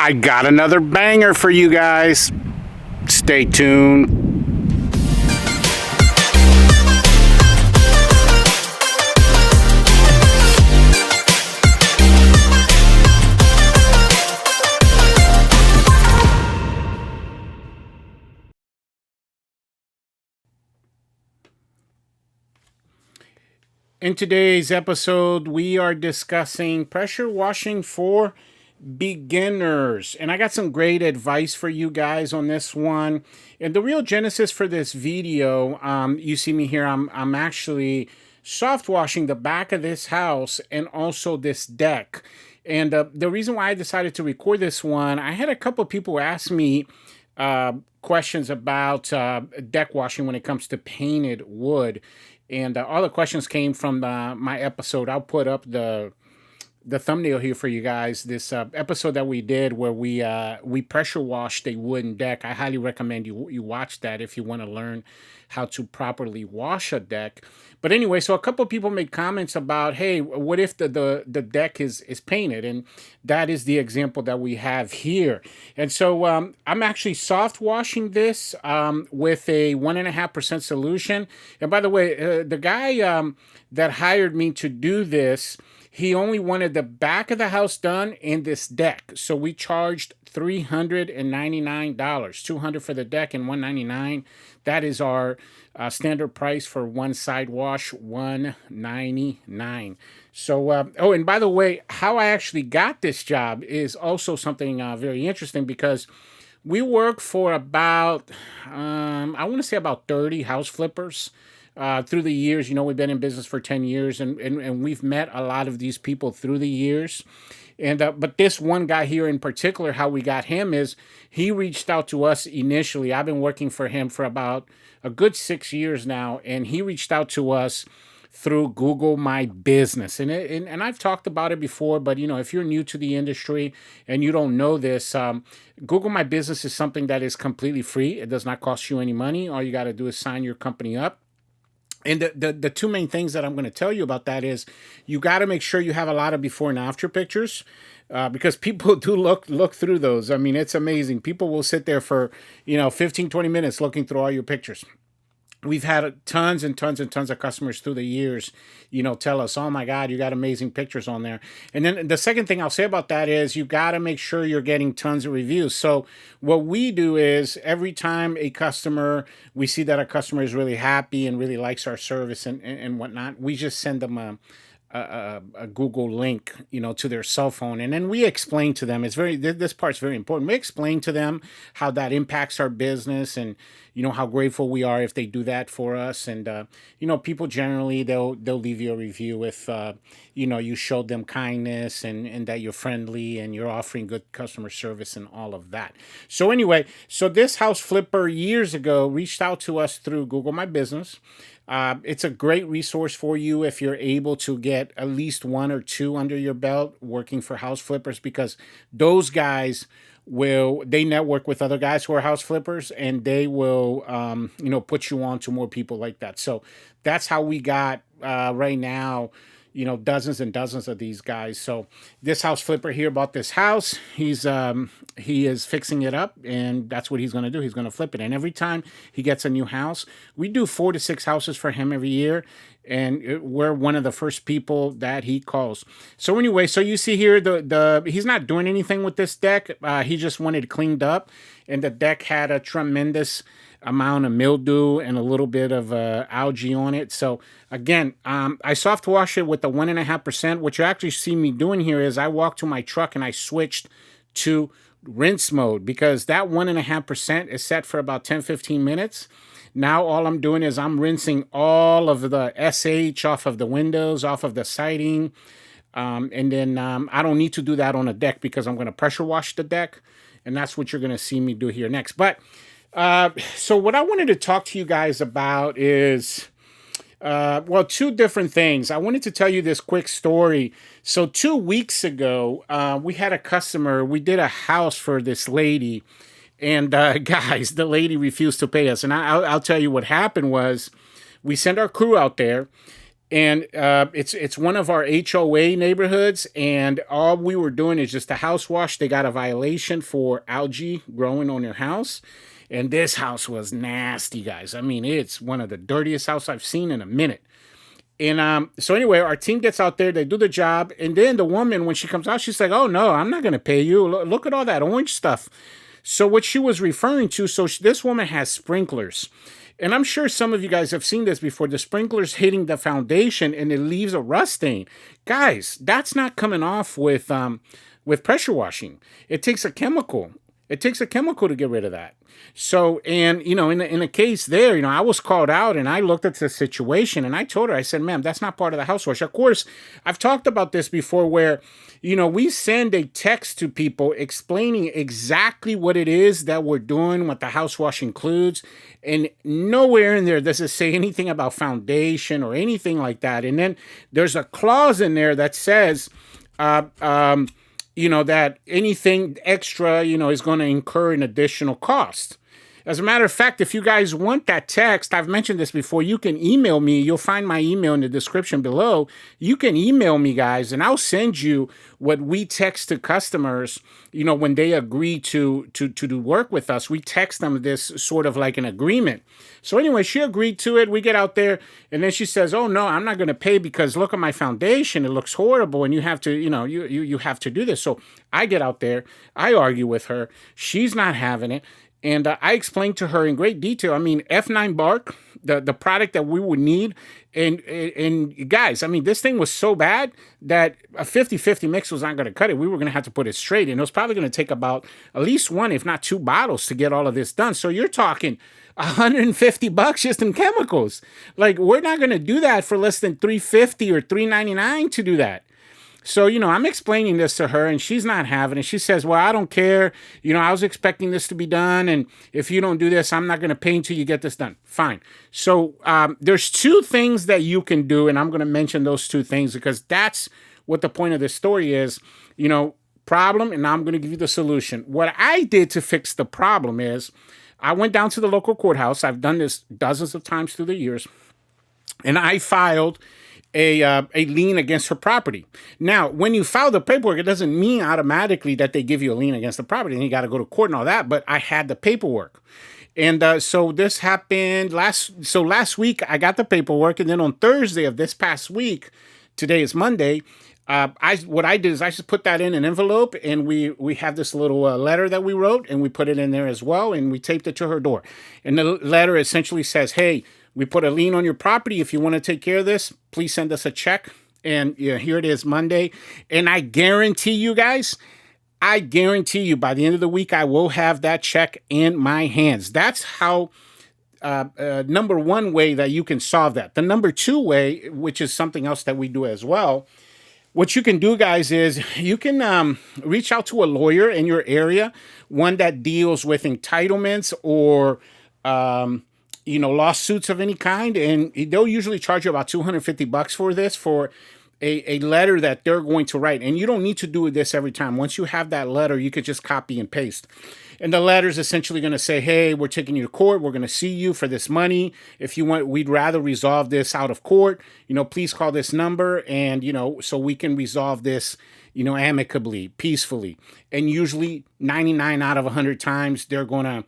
I got another banger for you guys. Stay tuned. In today's episode, we are discussing pressure washing for beginners. And I got some great advice for you guys on this one. And the real genesis for this video, you see me here, I'm actually soft washing the back of this house and also this deck. And the reason why I decided to record this one, I had a couple of people ask me questions about deck washing when it comes to painted wood. And all the questions came from my episode. I'll put up the thumbnail here for you guys. This episode that we did where we pressure washed a wooden deck. I highly recommend you watch that if you want to learn how to properly wash a deck. But anyway, so a couple of people made comments about, hey, what if the deck is painted? And that is the example that we have here. And so I'm actually soft washing this with a 1.5% solution. And by the way, the guy that hired me to do this, he only wanted the back of the house done and this deck. So we charged $399, $200 for the deck and $199. That is our standard price for one side wash, $199. So, oh, and by the way, how I actually got this job is also something very interesting, because we work for about, I want to say about 30 house flippers. Through the years. You know, we've been in business for 10 years and we've met a lot of these people through the years. And but this one guy here in particular, how we got him is he reached out to us initially. I've been working for him for about a good 6 years now, and he reached out to us through Google My Business. And I've talked about it before, but you know, if you're new to the industry and you don't know this, Google My Business is something that is completely free. It does not cost you any money. All you got to do is sign your company up. And the two main things that I'm going to tell you about that is you got to make sure you have a lot of before and after pictures, because people do look through those. I mean, it's amazing. People will sit there for, 15, 20 minutes looking through all your pictures. We've had tons and tons and tons of customers through the years, tell us, oh my God, you got amazing pictures on there. And then the second thing I'll say about that is you got to make sure you're getting tons of reviews. So what we do is every time we see that a customer is really happy and really likes our service and whatnot, we just send them a Google link, to their cell phone. And then we explain to them, this part's very important. We explain to them how that impacts our business and, how grateful we are if they do that for us. And, people generally, they'll leave you a review if, you showed them kindness and that you're friendly and you're offering good customer service and all of that. So anyway, this house flipper years ago reached out to us through Google My Business. It's a great resource for you if you're able to get at least one or two under your belt working for house flippers, because those guys they network with other guys who are house flippers, and they will, put you on to more people like that. So that's how we got right now, dozens and dozens of these guys. So this house flipper here bought this house. He is fixing it up, and that's what he's going to do. He's going to flip it. And every time he gets a new house, we do 4 to 6 houses for him every year. And we're one of the first people that he calls. So anyway, so you see here, he's not doing anything with this deck. He just wanted it cleaned up. And the deck had a tremendous amount of mildew and a little bit of algae on it. So again, I soft wash it with the 1.5%. What you actually see me doing here is I walked to my truck and I switched to rinse mode, because that 1.5% is set for about 10-15 minutes. Now all I'm doing is I'm rinsing all of the SH off of the windows, off of the siding. And then I don't need to do that on a deck because I'm going to pressure wash the deck. And that's what you're going to see me do here next. But so what I wanted to talk to you guys about is, two different things. I wanted to tell you this quick story. So 2 weeks ago, we had a customer. We did a house for this lady. And guys, the lady refused to pay us. And I'll tell you what happened was we sent our crew out there. And it's one of our HOA neighborhoods, and all we were doing is just a house wash. They got a violation for algae growing on their house, and this house was nasty, guys. I mean, it's one of the dirtiest houses I've seen in a minute. And so anyway, our team gets out there, they do the job, and then the woman, when she comes out, she's like, "Oh no, I'm not gonna pay you. Look at all that orange stuff." So what she was referring to, this woman has sprinklers. And I'm sure some of you guys have seen this before. The sprinklers hitting the foundation and it leaves a rust stain. Guys, that's not coming off with pressure washing. It takes a chemical. It takes a chemical to get rid of that. So, and in the case there, I was called out and I looked at the situation and I told her, I said, "Ma'am, that's not part of the house wash." Of course, I've talked about this before where, we send a text to people explaining exactly what it is that we're doing, what the house wash includes, and nowhere in there does it say anything about foundation or anything like that. And then there's a clause in there that says, that anything extra, is going to incur an additional cost. As a matter of fact, if you guys want that text, I've mentioned this before, you can email me. You'll find my email in the description below. You can email me, guys, and I'll send you what we text to customers, when they agree to do work with us. We text them this sort of like an agreement. So anyway, she agreed to it. We get out there, and then she says, "Oh, no, I'm not going to pay because look at my foundation. It looks horrible, and you have to, you have to do this." So I get out there. I argue with her. She's not having it. And I explained to her in great detail. I mean, F9 bark, the product that we would need. And guys, I mean, this thing was so bad that a 50-50 mix was not going to cut it. We were going to have to put it straight. And it was probably going to take about at least one, if not two bottles to get all of this done. So you're talking $150 just in chemicals. Like, we're not going to do that for less than $350 or $399 to do that. So, I'm explaining this to her and she's not having it. She says, "Well, I don't care. I was expecting this to be done. And if you don't do this, I'm not going to pay until you get this done." Fine. So there's two things that you can do. And I'm going to mention those two things because that's what the point of this story is. Problem. And now I'm going to give you the solution. What I did to fix the problem is I went down to the local courthouse. I've done this dozens of times through the years. And I filed a lien against her property. Now, when you file the paperwork, it doesn't mean automatically that they give you a lien against the property and you got to go to court and all that, but I had the paperwork. And so this happened last week, I got the paperwork, and then on Thursday of this past week, today is Monday, what I did is I just put that in an envelope, and we have this little letter that we wrote, and we put it in there as well, and we taped it to her door. And the letter essentially says, "Hey, we put a lien on your property. If you want to take care of this, please send us a check." And here it is Monday. And I guarantee you guys, by the end of the week, I will have that check in my hands. That's how, number one way that you can solve that. The number two way, which is something else that we do as well, what you can do, guys, is you can reach out to a lawyer in your area, one that deals with entitlements or lawsuits of any kind, and they'll usually charge you about $250 for this, for a letter that they're going to write. And you don't need to do this every time. Once you have that letter, you could just copy and paste. And the letter is essentially going to say, "Hey, we're taking you to court. We're going to sue you for this money. If you want, we'd rather resolve this out of court. Please call this number, and so we can resolve this, amicably, peacefully." And usually 99 out of 100 times they're gonna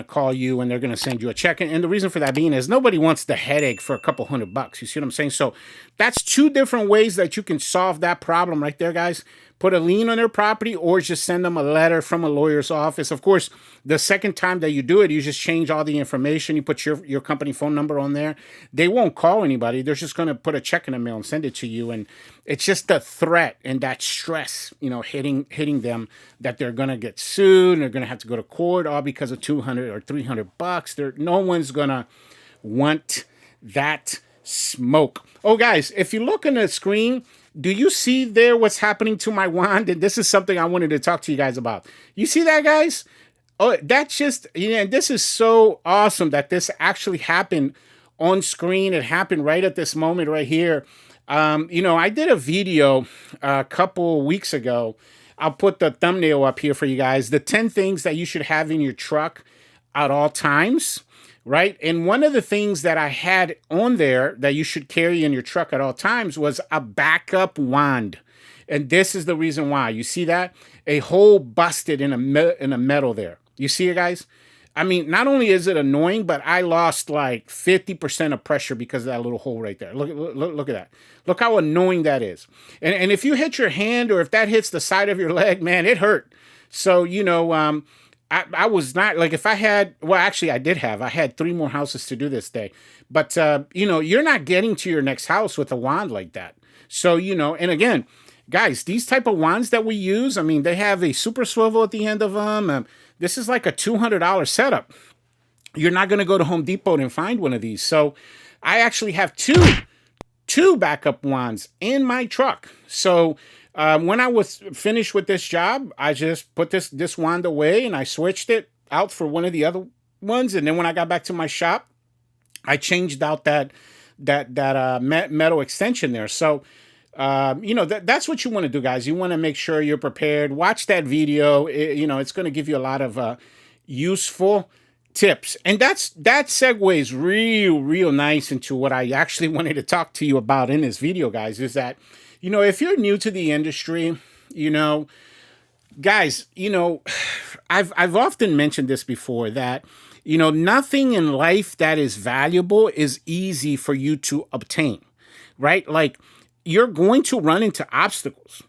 call you and they're gonna send you a check. And the reason for that being is nobody wants the headache for a couple $100. You see what I'm saying? So that's two different ways that you can solve that problem right there, guys. Put a lien on their property, or just send them a letter from a lawyer's office. Of course, the second time that you do it, you just change all the information. You put your company phone number on there. They won't call anybody. They're just going to put a check in the mail and send it to you. And it's just the threat and that stress, hitting them that they're going to get sued and they're going to have to go to court, all because of $200 or $300. No one's going to want that smoke. Oh, guys, if you look on the screen, do you see there what's happening to my wand? And this is something I wanted to talk to you guys about. You see that, guys? Oh, that's just, this is so awesome that this actually happened on screen. It happened right at this moment right here. I did a video a couple weeks ago. I'll put the thumbnail up here for you guys. The 10 things that you should have in your truck at all times right? And one of the things that I had on there that you should carry in your truck at all times was a backup wand. And this is the reason why. You see that? A hole busted in a metal there. You see it, guys? I mean, not only is it annoying, but I lost like 50% of pressure because of that little hole right there. Look at that. Look how annoying that is. And if you hit your hand or if that hits the side of your leg, man, it hurt. So, I was not like, if I had, well, actually I had 3 more houses to do this day, but you're not getting to your next house with a wand like that. So, and again, guys, these type of wands that we use, I mean, they have a super swivel at the end of them. This is like a $200 setup. You're not going to go to Home Depot and find one of these. So I actually have two backup wands in my truck. So when I was finished with this job, I just put this wand away and I switched it out for one of the other ones. And then when I got back to my shop, I changed out that metal extension there. So that's what you want to do, guys. You want to make sure you're prepared. Watch that video. It's going to give you a lot of useful tips. And that segues real nice into what I actually wanted to talk to you about in this video, guys, is that, if you're new to the industry, guys, I've often mentioned this before that, nothing in life that is valuable is easy for you to obtain, right? Like, you're going to run into obstacles.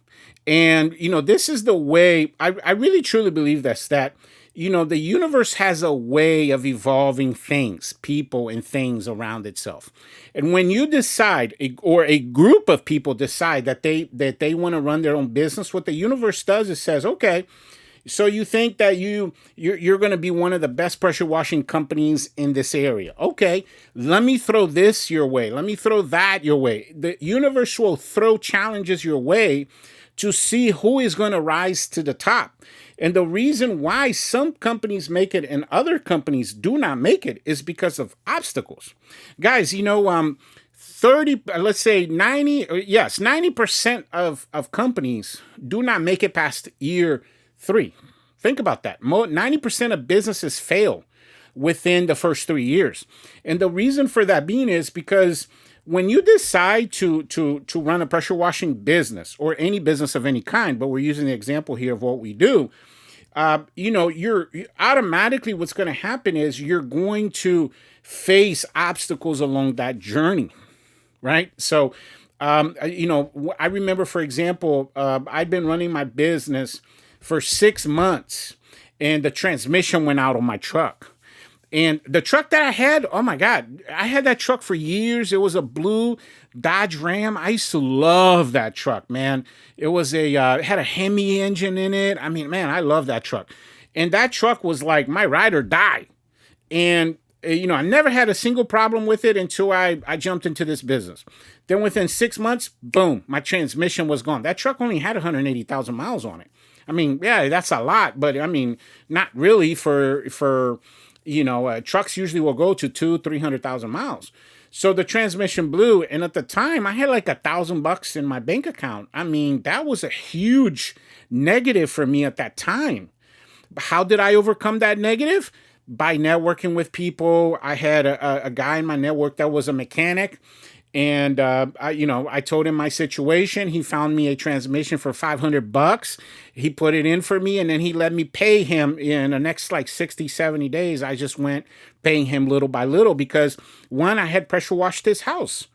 And, this is the way, I really truly believe this, that, the universe has a way of evolving things, people and things around itself. And when you decide, or a group of people decide that they want to run their own business, what the universe does is says, okay, so you think that you're going to be one of the best pressure washing companies in this area. Okay, let me throw this your way. Let me throw that your way. The universe will throw challenges your way to see who is going to rise to the top. And the reason why some companies make it and other companies do not make it is because of obstacles. Guys, 30, let's say 90% of companies do not make it past year 3. Think about that. 90% of businesses fail within the first 3 years. And the reason for that being is because when you decide to run a pressure washing business or any business of any kind, but we're using the example here of what we do, you're automatically what's going to happen is you're going to face obstacles along that journey, right? So, I remember, for example, I'd been running my business for 6 months and the transmission went out on my truck. And the truck that I had, oh my God, I had that truck for years. It was a blue Dodge Ram. I used to love that truck, man. It was it had a Hemi engine in it. I mean, man, I love that truck. And that truck was like my ride or die. And, I never had a single problem with it until I jumped into this business. Then within 6 months, boom, my transmission was gone. That truck only had 180,000 miles on it. I mean, yeah, that's a lot, but I mean, not really for trucks usually will go to 200,000-300,000 miles. So the transmission blew. And at the time I had like $1,000 in my bank account. I mean, that was a huge negative for me at that time. How did I overcome that negative? By networking with people. I had a guy in my network that was a mechanic. And, I told him my situation. He found me a transmission for $500. He put it in for me and then he let me pay him in the next like 60, 70 days. I just went paying him little by little because one, I had pressure washed his house.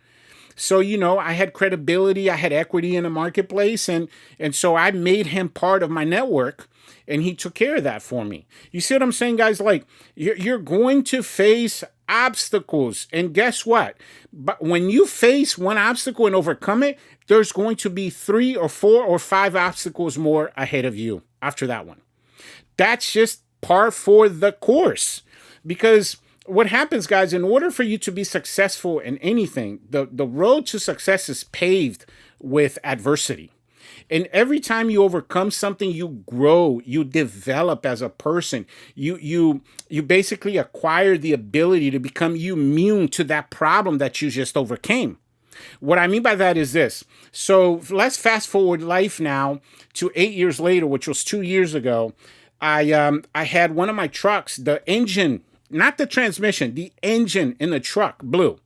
So, I had credibility, I had equity in the marketplace. And so I made him part of my network and he took care of that for me. You see what I'm saying, guys? Like you're going to face obstacles. And guess what? But when you face one obstacle and overcome it, there's going to be 3 or 4 or 5 obstacles more ahead of you after that one. That's just par for the course. Because what happens, guys, in order for you to be successful in anything, the road to success is paved with adversity. And every time you overcome something, you grow, you develop as a person. You basically acquire the ability to become immune to that problem that you just overcame. What I mean by that is this. So let's fast forward life now to 8 years later, which was 2 years ago. I had one of my trucks, the engine not the transmission, the engine in the truck blew.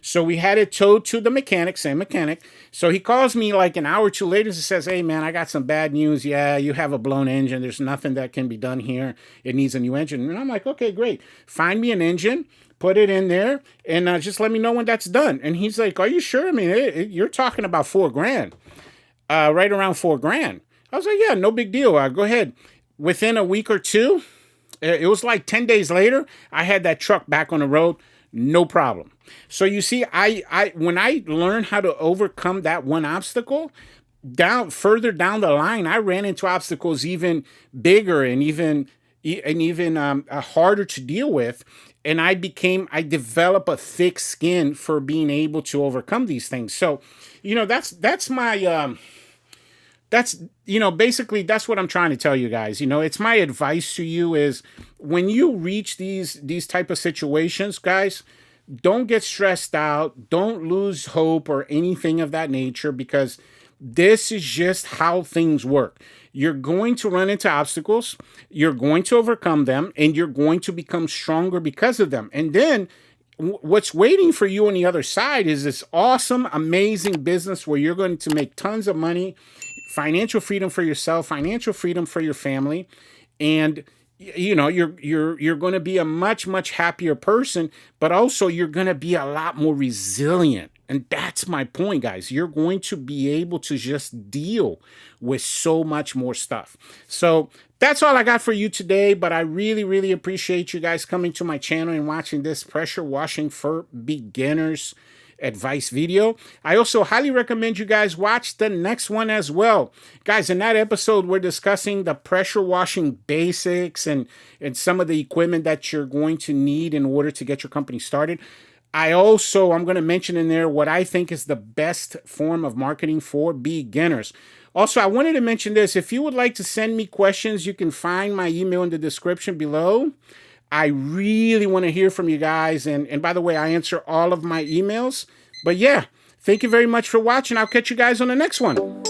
So we had it towed to the mechanic, same mechanic. So he calls me like an hour or two later and says, hey, man, I got some bad news. Yeah, you have a blown engine. There's nothing that can be done here. It needs a new engine. And I'm like, okay, great. Find me an engine, put it in there, and just let me know when that's done. And he's like, are you sure? I mean, you're talking about $4,000, right around $4,000. I was like, yeah, no big deal. Go ahead. Within a week or two, it was like 10 days later, I had that truck back on the road. No problem. So you see, I when I learned how to overcome that one obstacle, further down the line, I ran into obstacles even bigger and even harder to deal with. And I developed a thick skin for being able to overcome these things. So, that's my basically that's what I'm trying to tell you guys. It's my advice to you is when you reach these type of situations, guys, don't get stressed out. Don't lose hope or anything of that nature, because this is just how things work. You're going to run into obstacles. You're going to overcome them, and you're going to become stronger because of them. And then what's waiting for you on the other side is this awesome, amazing business where you're going to make tons of money, financial freedom for yourself, financial freedom for your family, and you're going to be a much, much happier person, but also you're going to be a lot more resilient. And that's my point, guys. You're going to be able to just deal with so much more stuff. So that's all I got for you today, but I really, really appreciate you guys coming to my channel and watching this pressure washing for beginners advice video. I also highly recommend you guys watch the next one as well. Guys, in that episode, we're discussing the pressure washing basics and some of the equipment that you're going to need in order to get your company started. I'm going to mention in there what I think is the best form of marketing for beginners. Also, I wanted to mention this. If you would like to send me questions, you can find my email in the description below. I really want to hear from you guys. And by the way, I answer all of my emails. But yeah, thank you very much for watching. I'll catch you guys on the next one.